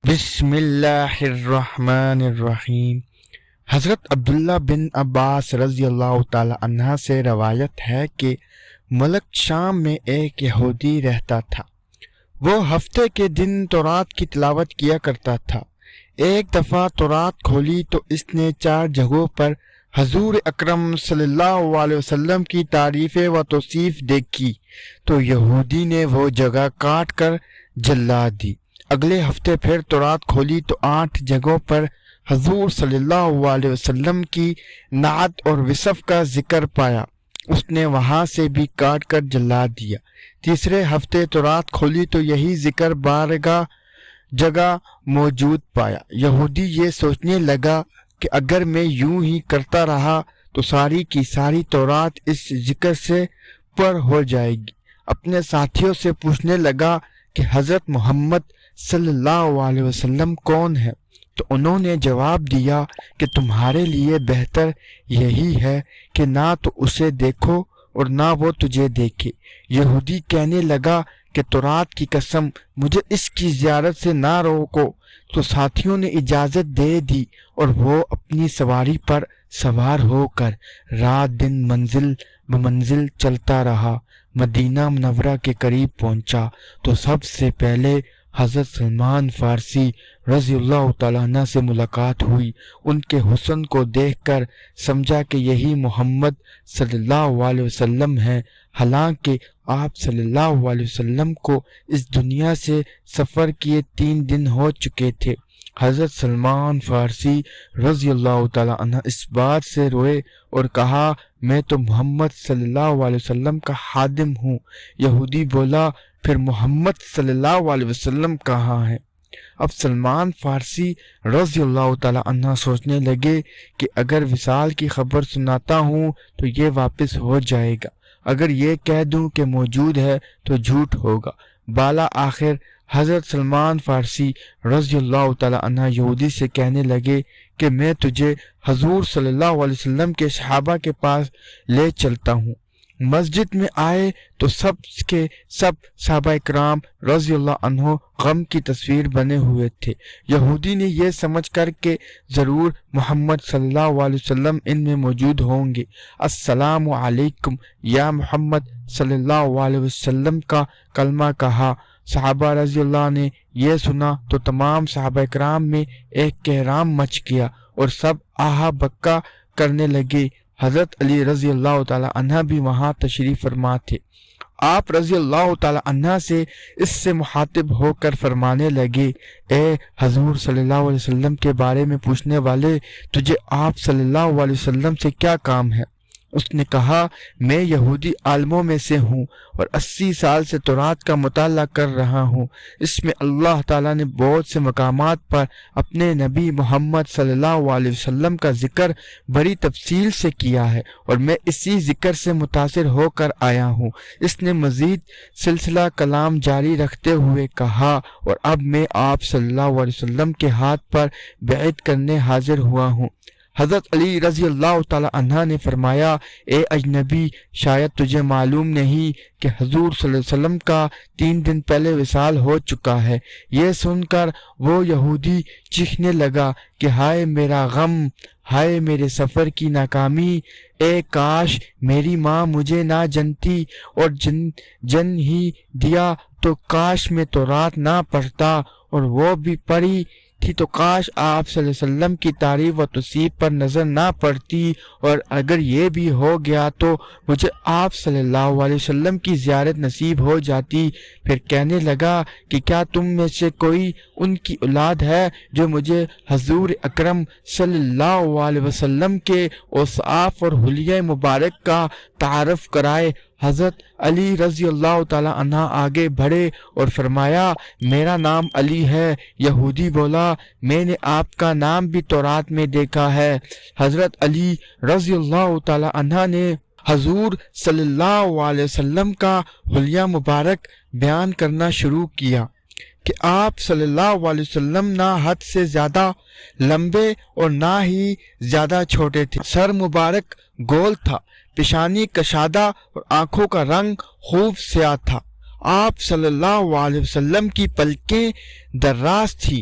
بسم اللہ الرحمن الرحیم۔ حضرت عبداللہ بن عباس رضی اللہ تعالی عنہ سے روایت ہے کہ ملک شام میں ایک یہودی رہتا تھا۔ وہ ہفتے کے دن تورات کی تلاوت کیا کرتا تھا۔ ایک دفعہ تورات کھولی تو اس نے 4 جگہوں پر حضور اکرم صلی اللہ علیہ وسلم کی تعریف و توصیف دیکھی تو یہودی نے وہ جگہ کاٹ کر جلا دی۔ اگلے ہفتے پھر تورات کھولی تو 8 جگہوں پر حضور صلی اللہ علیہ وسلم کی نعت اور وصف کا ذکر پایا، اس نے وہاں سے بھی کاٹ کر جلا دیا۔ تیسرے ہفتے تورات کھولی تو یہی ذکر بارگاہ جگہ موجود پایا۔ یہودی یہ سوچنے لگا کہ اگر میں یوں ہی کرتا رہا تو ساری کی ساری تورات اس ذکر سے پر ہو جائے گی۔ اپنے ساتھیوں سے پوچھنے لگا کہ حضرت محمد صلی اللہ علیہ وسلم کون ہے؟ تو انہوں نے جواب دیا کہ تمہارے لیے بہتر یہی ہے کہ نہ تو اسے دیکھو اور نہ وہ تجھے دیکھے۔ یہودی کہنے لگا کہ تورات کی قسم مجھے اس کی زیارت سے نہ روکو۔ تو ساتھیوں نے اجازت دے دی اور وہ اپنی سواری پر سوار ہو کر رات دن منزل بمنزل چلتا رہا۔ مدینہ منورہ کے قریب پہنچا تو سب سے پہلے حضرت سلمان فارسی رضی اللہ تعالیٰ عنہ سے ملاقات ہوئی۔ ان کے حسن کو دیکھ کر سمجھا کہ یہی محمد صلی اللہ علیہ وسلم ہیں، حالانکہ آپ صلی اللہ علیہ وسلم کو اس دنیا سے سفر کیے 3 دن ہو چکے تھے۔ حضرت سلمان فارسی رضی اللہ تعالیٰ عنہ اس بات سے روئے اور کہا، میں تو محمد صلی اللہ علیہ وسلم کا خادم ہوں۔ یہودی بولا، پھر محمد صلی اللہ علیہ وسلم کہاں ہے؟ اب سلمان فارسی رضی اللہ تعالیٰ عنہ سوچنے لگے کہ اگر وصال کی خبر سناتا ہوں تو یہ واپس ہو جائے گا، اگر یہ کہہ دوں کہ موجود ہے تو جھوٹ ہوگا۔ بالا آخر حضرت سلمان فارسی رضی اللہ تعالیٰ عنہ یہودی سے کہنے لگے کہ میں تجھے حضور صلی اللہ علیہ وسلم کے صحابہ کے پاس لے چلتا ہوں۔ مسجد میں آئے تو سب کے سب صحابہ کرام رضی اللہ عنہ غم کی تصویر بنے ہوئے تھے۔ یہودی نے یہ سمجھ کر کہ ضرور محمد صلی اللہ علیہ وسلم ان میں موجود ہوں گے، السلام علیکم یا محمد صلی اللہ علیہ وسلم کا کلمہ کہا۔ صحابہ رضی اللہ نے یہ سنا تو تمام صحابہ کرام میں ایک کہرام مچ گیا اور سب آہا بکا کرنے لگے۔ حضرت علی رضی اللہ تعالی عنہ بھی وہاں تشریف فرما تھے۔ آپ رضی اللہ تعالی عنہ سے اس سے مخاطب ہو کر فرمانے لگے، اے حضور صلی اللہ علیہ وسلم کے بارے میں پوچھنے والے، تجھے آپ صلی اللہ علیہ وسلم سے کیا کام ہے؟ اس نے کہا، میں یہودی عالموں میں سے ہوں اور 80 سال سے تورات کا مطالعہ کر رہا ہوں۔ اس میں اللہ تعالیٰ نے بہت سے مقامات پر اپنے نبی محمد صلی اللہ علیہ وسلم کا ذکر بڑی تفصیل سے کیا ہے اور میں اسی ذکر سے متاثر ہو کر آیا ہوں۔ اس نے مزید سلسلہ کلام جاری رکھتے ہوئے کہا، اور اب میں آپ صلی اللہ علیہ وسلم کے ہاتھ پر بیعت کرنے حاضر ہوا ہوں۔ حضرت علی رضی اللہ تعالی عنہ نے فرمایا، اے اجنبی، شاید تجھے معلوم نہیں کہ حضور صلی اللہ علیہ وسلم کا 3 دن پہلے وصال ہو چکا ہے۔ یہ سن کر وہ یہودی چیخنے لگا کہ ہائے میرا غم، ہائے میرے سفر کی ناکامی، اے کاش میری ماں مجھے نہ جنتی اور جن ہی دیا تو کاش میں تورات نہ پڑھتا، اور وہ بھی پڑھی تھی تو کاش آپ صلی اللہ علیہ وسلم کی تعریف و توصیف پر نظر نہ پڑتی، اور اگر یہ بھی ہو گیا تو مجھے آپ صلی اللہ علیہ وسلم کی زیارت نصیب ہو جاتی۔ پھر کہنے لگا کہ کیا تم میں سے کوئی ان کی اولاد ہے جو مجھے حضور اکرم صلی اللہ علیہ وسلم کے اوصاف اور حلیہ مبارک کا تعارف کرائے؟ حضرت علی رضی اللہ تعالی عنہ آگے بڑھے اور فرمایا، میرا نام علی ہے۔ یہودی بولا، میں نے آپ کا نام بھی تورات میں دیکھا ہے۔ حضرت علی رضی اللہ تعالی عنہ نے حضور صلی اللہ علیہ وسلم کا حلیہ مبارک بیان کرنا شروع کیا کہ آپ صلی اللہ علیہ وسلم نہ حد سے زیادہ لمبے اور نہ ہی زیادہ چھوٹے تھے۔ سر مبارک گول تھا، پیشانی کشادہ اور آنکھوں کا رنگ خوب سیاہ تھا۔ آپ صلی اللہ علیہ وسلم کی پلکیں دراز تھی،